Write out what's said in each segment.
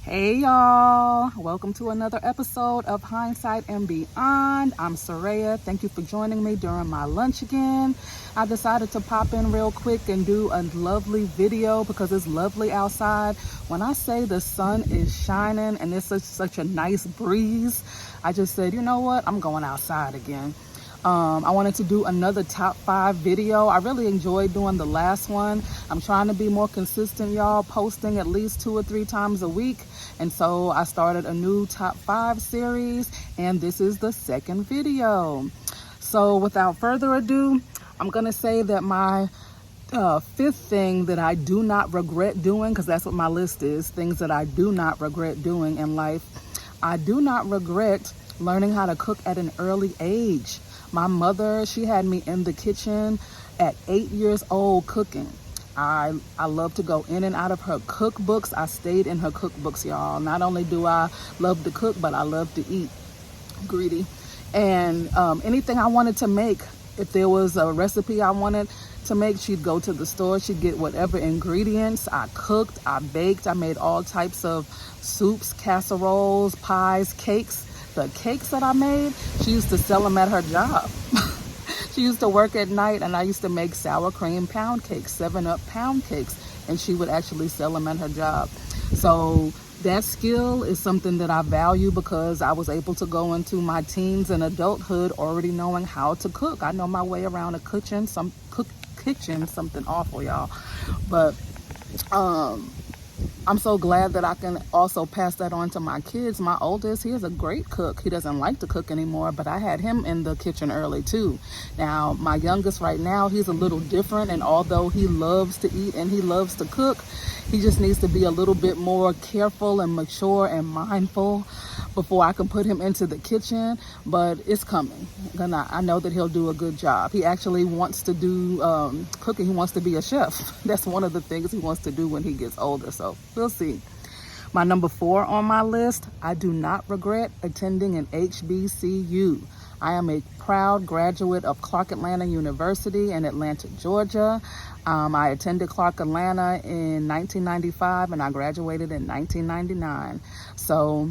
Hey y'all, welcome to another episode of Hindsight and Beyond. I'm Soraya. Thank you for joining me during my lunch again. I decided to pop in real quick and do a lovely video because it's lovely outside. When I say the sun is shining and it's such a nice breeze, I just said, you know what, I'm going outside again. I wanted to do another top 5 video. I really enjoyed doing the last one. I'm trying to be more consistent, y'all, posting at least 2 or 3 times a week. And so I started a new top 5 series, and this is the second video. So without further ado, I'm gonna say that my fifth thing that I do not regret doing, because that's what my list is, things that I do not regret doing in life. I do not regret learning how to cook at an early age. My mother, she had me in the kitchen at 8 years old cooking. I love to go in and out of her cookbooks. I stayed in her cookbooks, y'all. Not only do I love to cook, but I love to eat. Greedy. And anything I wanted to make, if there was a recipe I wanted to make, she'd go to the store, she'd get whatever ingredients. I cooked, I baked, I made all types of soups, casseroles, pies, cakes. The cakes that I made, she used to sell them at her job. She used to work at night, and I used to make sour cream pound cakes, 7-Up pound cakes, and she would actually sell them at her job. So that skill is something that I value because I was able to go into my teens and adulthood already knowing how to cook. I know my way around a kitchen, something awful, y'all. But I'm so glad that I can also pass that on to my kids. My oldest, he is a great cook. He doesn't like to cook anymore, but I had him in the kitchen early too. Now, my youngest right now, he's a little different, and although he loves to eat and he loves to cook, he just needs to be a little bit more careful and mature and mindful before I can put him into the kitchen, but it's coming. And I know that he'll do a good job. He actually wants to do cooking. He wants to be a chef. That's one of the things he wants to do when he gets older, so we'll see. My number 4 on my list, I do not regret attending an HBCU. I am a proud graduate of Clark Atlanta University in Atlanta, Georgia. I attended Clark Atlanta in 1995 and I graduated in 1999. So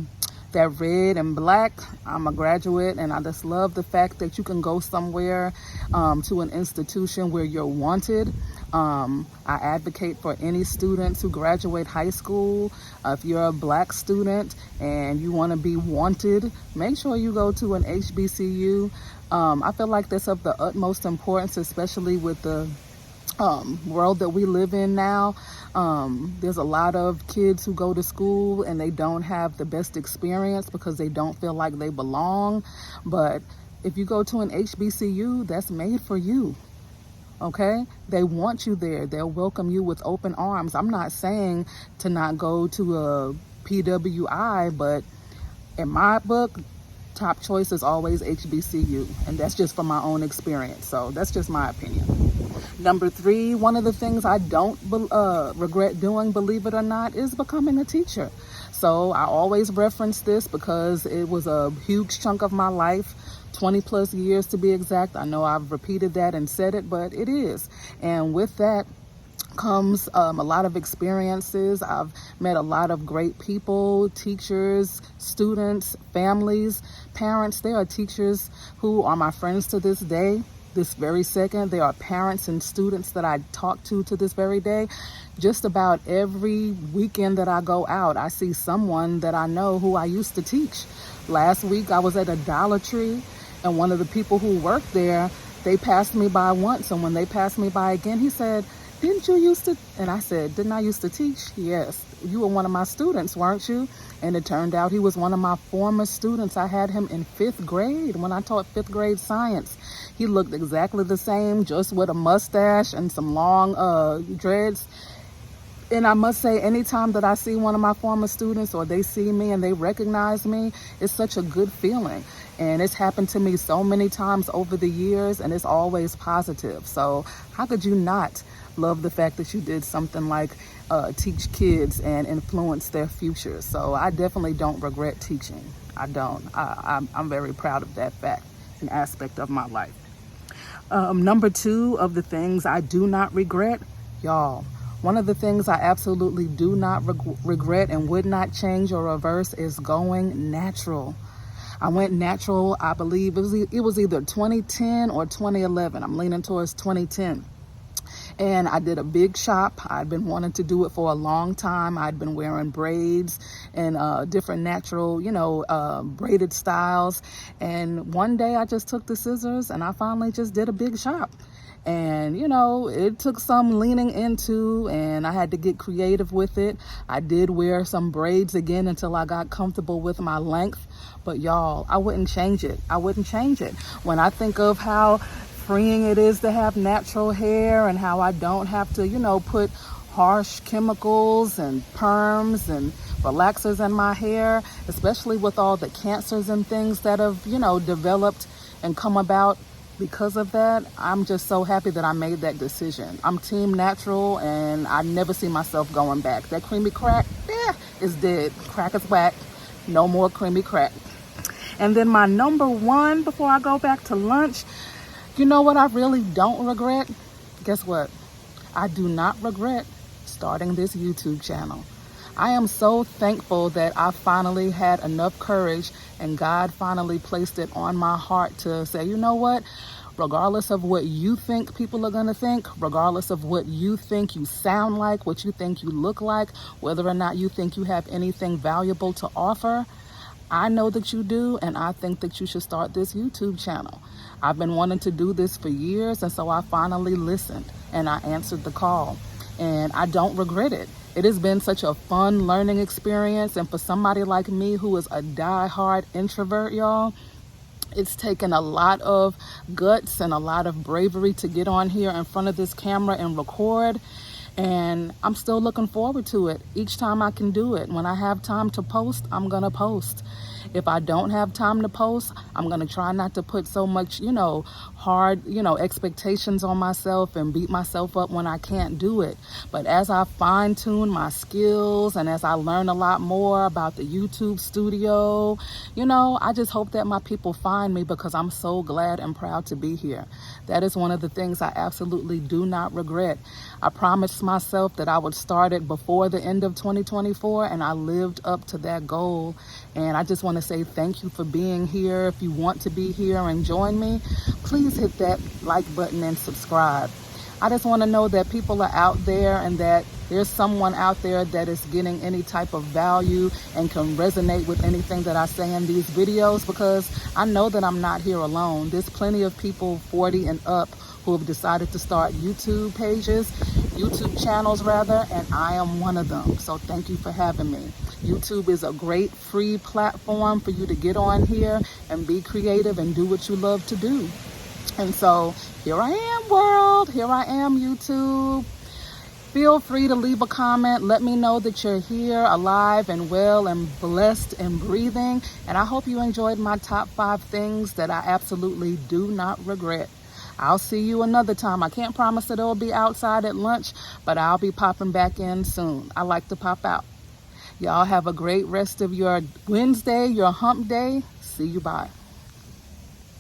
that red and black, I'm a graduate, and I just love the fact that you can go somewhere to an institution where you're wanted. I advocate for any students who graduate high school. If you're a black student and you want to be wanted, make sure you go to an HBCU. I feel like that's of the utmost importance, especially with the world that we live in now. There's a lot of kids who go to school and they don't have the best experience because they don't feel like they belong. But if you go to an HBCU, that's made for you. Okay? They want you there. They'll welcome you with open arms. I'm not saying to not go to a PWI, but in my book, top choice is always HBCU. And that's just from my own experience. So that's just my opinion. Number 3, one of the things I don't regret doing, believe it or not, is becoming a teacher. So I always reference this because it was a huge chunk of my life, 20 plus years to be exact. I know I've repeated that and said it, but it is. And with that comes a lot of experiences. I've met a lot of great people, teachers, students, families, parents. There are teachers who are my friends to this day. This very second, there are parents and students that I talk to this very day. Just about every weekend that I go out, I see someone that I know who I used to teach. Last week, I was at a Dollar Tree, and one of the people who worked there, they passed me by once, and when they passed me by again, he said, "Didn't you used to?" And I said, "Didn't I used to teach?" "Yes, you were one of my students, weren't you?" And it turned out he was one of my former students. I had him in 5th grade when I taught 5th grade science. He looked exactly the same, just with a mustache and some long dreads. And I must say, anytime that I see one of my former students or they see me and they recognize me, it's such a good feeling. And it's happened to me so many times over the years, and it's always positive. So how could you not love the fact that you did something like teach kids and influence their futures? So I definitely don't regret teaching. I don't. I'm very proud of that fact, an aspect of my life. Number 2 of the things I do not regret, y'all, One of the things I absolutely do not regret and would not change or reverse is going natural. I went natural, I believe it was either 2010 or 2011. I'm leaning towards 2010. And I did a big shop. I'd been wanting to do it for a long time. I'd been wearing braids and different natural, braided styles. And one day I just took the scissors and I finally just did a big shop. And, it took some leaning into, and I had to get creative with it. I did wear some braids again until I got comfortable with my length. But y'all, I wouldn't change it. I wouldn't change it. When I think of how freeing it is to have natural hair and how I don't have to, put harsh chemicals and perms and relaxers in my hair, especially with all the cancers and things that have, developed and come about because of that, I'm just so happy that I made that decision. I'm team natural and I never see myself going back. That creamy crack, is dead. Crack is whack. No more creamy crack. And then my number one before I go back to lunch, you know what I really don't regret? Guess what? I do not regret starting this YouTube channel. I am so thankful that I finally had enough courage and God finally placed it on my heart to say, you know what? Regardless of what you think people are going to think, regardless of what you think you sound like, what you think you look like, whether or not you think you have anything valuable to offer, I know that you do, and I think that you should start this YouTube channel. I've been wanting to do this for years, and so I finally listened and I answered the call, and I don't regret it. It has been such a fun learning experience, and for somebody like me who is a die-hard introvert, y'all, it's taken a lot of guts and a lot of bravery to get on here in front of this camera and record. And I'm still looking forward to it each time I can do it. When I have time to post, I'm going to post. If I don't have time to post, I'm going to try not to put so much, hard, expectations on myself and beat myself up when I can't do it. But as I fine tune my skills and as I learn a lot more about the YouTube studio, I just hope that my people find me because I'm so glad and proud to be here. That is one of the things I absolutely do not regret. I promised myself that I would start it before the end of 2024, and I lived up to that goal. And I just want to say thank you for being here. If you want to be here and join me, please hit that like button and subscribe. I just want to know that people are out there and that there's someone out there that is getting any type of value and can resonate with anything that I say in these videos, because I know that I'm not here alone. There's plenty of people 40 and up who have decided to start YouTube channels, and I am one of them. So thank you for having me. YouTube is a great free platform for you to get on here and be creative and do what you love to do. And so here I am, world. Here I am, YouTube. Feel free to leave a comment. Let me know that you're here, alive and well and blessed and breathing. And I hope you enjoyed my top 5 things that I absolutely do not regret. I'll see you another time. I can't promise that it'll be outside at lunch, but I'll be popping back in soon. I like to pop out. Y'all have a great rest of your Wednesday, your hump day. See you, bye.